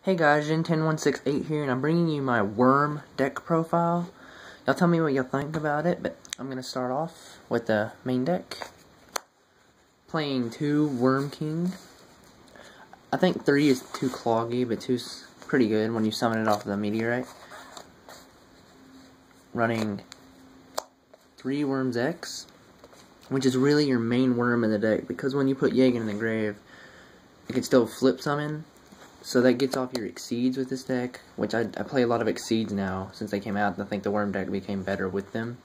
Hey guys, Gen10168 here, and I'm bringing you my Worm deck profile. Y'all tell me what y'all think about it, but I'm going to start off with the main deck. Playing 2 Worm King. I think 3 is too cloggy, but 2's pretty good when you summon it off the meteorite. Running 3 Worms X, which is really your main worm in the deck, because when you put Yugioh in the grave, it can still flip summon. So that gets off your Exceeds with this deck, which I play a lot of Exceeds now since they came out, and I think the Worm deck became better with them.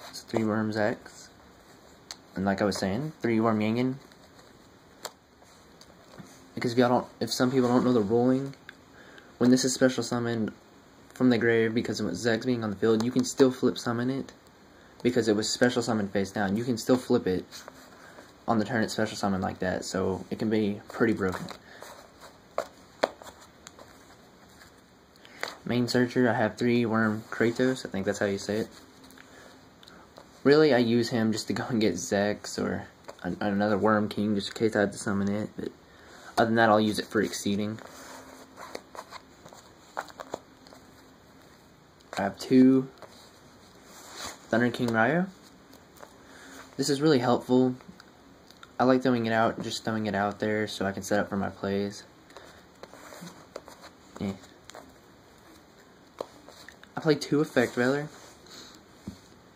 It's 3 Worms X. And like I was saying, 3 Worm Yingin. Because if some people don't know the ruling, when this is special summoned from the grave because of Zex being on the field, you can still flip summon it. Because it was special summoned face down. You can still flip it on the turn it's special summoned like that, so it can be pretty broken. Main searcher, I have 3 Worm Kratos, I think that's how you say it. Really, I use him just to go and get Zex or another Worm King, just in case I have to summon it. But other than that, I'll use it for Exceeding. I have 2 Thunder King Ryo. This is really helpful. I like throwing it out, just throwing it out there so I can set up for my plays. Yeah. I play 2 Effect Veiler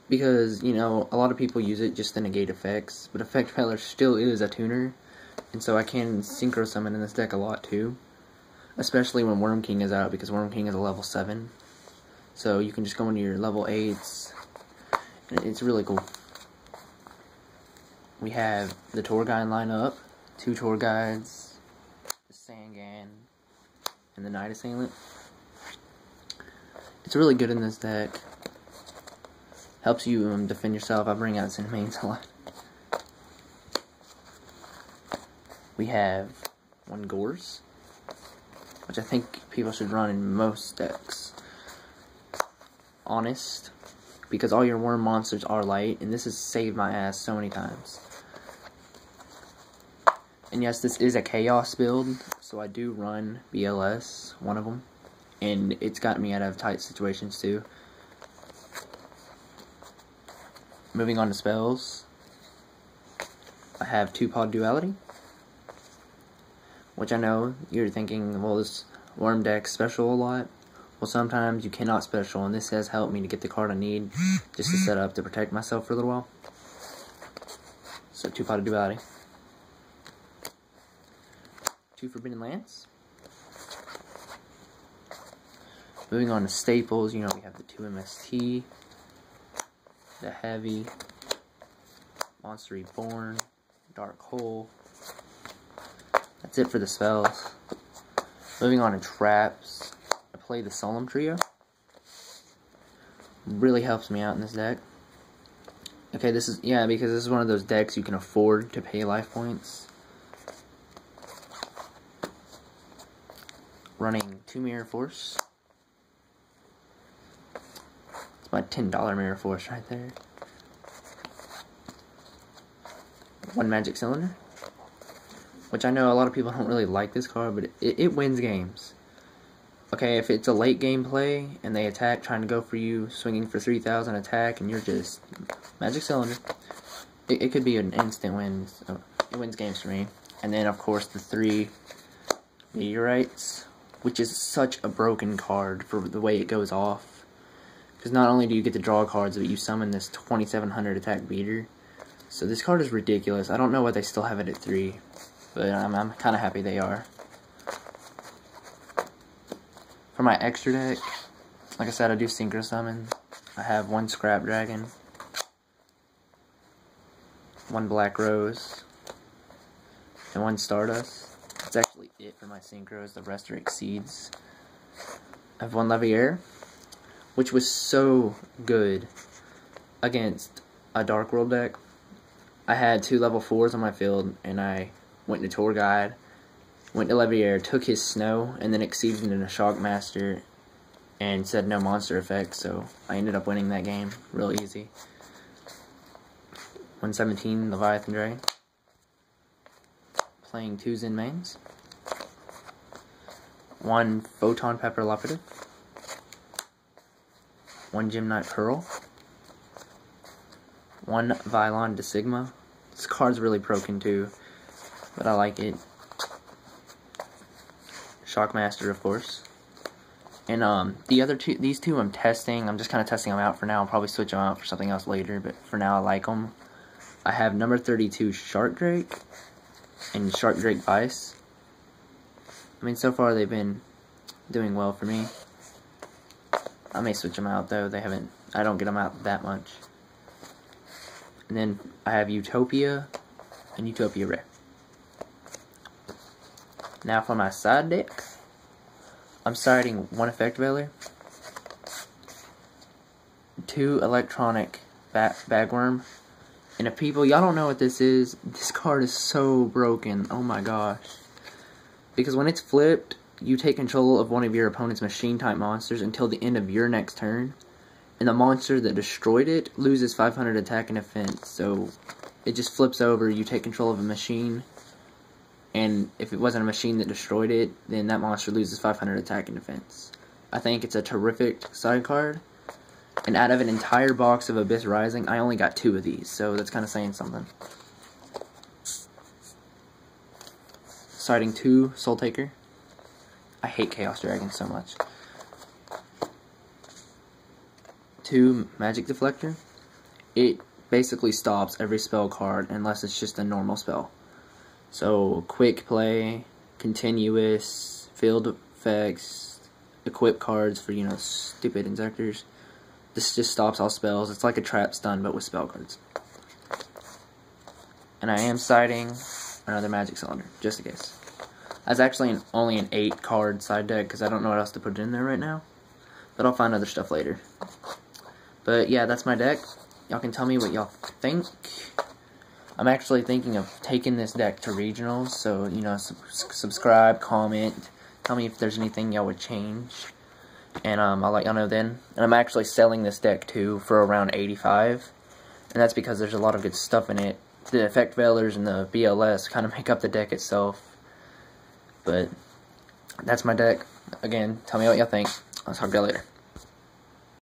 because, you know, a lot of people use it just to negate effects, but Effect Veiler still is a tuner, and so I can Synchro Summon in this deck a lot too, especially when Worm King is out, because Worm King is a level 7, so you can just go into your level 8s, and it's really cool. We have the Tour Guide lineup, 2 Tour Guides, the Sangan, and the Night Assailant. It's really good in this deck. Helps you defend yourself. I bring out Sin Mains a lot. We have 1 Gorse, which I think people should run in most decks. Honest, because all your worm monsters are light, and this has saved my ass so many times. And yes, this is a Chaos build, so I do run BLS, one of them. And it's gotten me out of tight situations too. Moving on to spells. I have 2 Pod Duality. Which I know you're thinking, well, this Worm deck's special a lot. Well, sometimes you cannot special, and this has helped me to get the card I need just to set up to protect myself for a little while. So 2 Pod Duality. 2 Forbidden Lance. Moving on to staples, you know, we have the 2 MST, the Heavy, Monster Reborn, Dark Hole. That's it for the spells. Moving on to traps, I play the Solemn Trio. Really helps me out in this deck. Okay, because this is one of those decks you can afford to pay life points. Running 2 Mirror Force. My $10 Mirror Force right there. 1 Magic Cylinder, which I know a lot of people don't really like this card, but it wins games. Okay, if it's a late game play and they attack trying to go for you, swinging for 3,000 attack, and you're just Magic Cylinder, it could be an instant win. So it wins games for me. And then of course the 3 Meteorites, which is such a broken card for the way it goes off. Because not only do you get to draw cards, but you summon this 2700 attack beater. So this card is ridiculous. I don't know why they still have it at 3. But I'm kind of happy they are. For my extra deck, like I said, I do Synchro Summon. I have 1 Scrap Dragon. 1 Black Rose. And 1 Stardust. That's actually it for my Synchros. The rest are Exceeds. I have 1 Leviair, which was so good against a Dark World deck. I had 2 level 4s on my field, and I went to Tour Guide, went to Leviair, took his Snow, and then Exceeded into Shockmaster, and said no monster effects, so I ended up winning that game real easy. 117 Leviathan Dragon. Playing 2 Zen Mains. 1 Photon Pepper Lapidative, 1 Gymnite Pearl, 1 Vylon de Sigma. This card's really broken too, but I like it. Shockmaster, of course. And the other two, these two I'm testing. I'm just kind of testing them out for now. I'll probably switch them out for something else later, but for now I like them. I have number 32 Shark Drake and Shark Drake Vice. I mean, so far they've been doing well for me. I may switch them out though. I don't get them out that much. And then I have Utopia and Utopia Rare. Now for my side deck, I'm siding 1 Effect Veiler, 2 Electronic Bagworm, and if people, y'all don't know what this is, this card is so broken, oh my gosh. Because when it's flipped, you take control of one of your opponent's machine-type monsters until the end of your next turn, and the monster that destroyed it loses 500 attack and defense, so it just flips over, you take control of a machine, and if it wasn't a machine that destroyed it, then that monster loses 500 attack and defense. I think it's a terrific side card. And out of an entire box of Abyss Rising, I only got 2 of these, so that's kind of saying something. Siding 2 Soul Taker. I hate Chaos Dragon so much. 2 Magic Deflector. It basically stops every spell card unless it's just a normal spell. So, quick play, continuous, field effects, equip cards for, stupid Insectors. This just stops all spells. It's like a trap stun, but with spell cards. And I am siding another Magic Cylinder, just in case. That's actually only an 8-card side deck, because I don't know what else to put in there right now. But I'll find other stuff later. But yeah, that's my deck. Y'all can tell me what y'all think. I'm actually thinking of taking this deck to regionals, so, subscribe, comment, tell me if there's anything y'all would change, and I'll let y'all know then. And I'm actually selling this deck, too, for around 85, and that's because there's a lot of good stuff in it. The Effect Veilers and the BLS kind of make up the deck itself, but that's my deck. Again, tell me what y'all think. I'll talk to y'all later.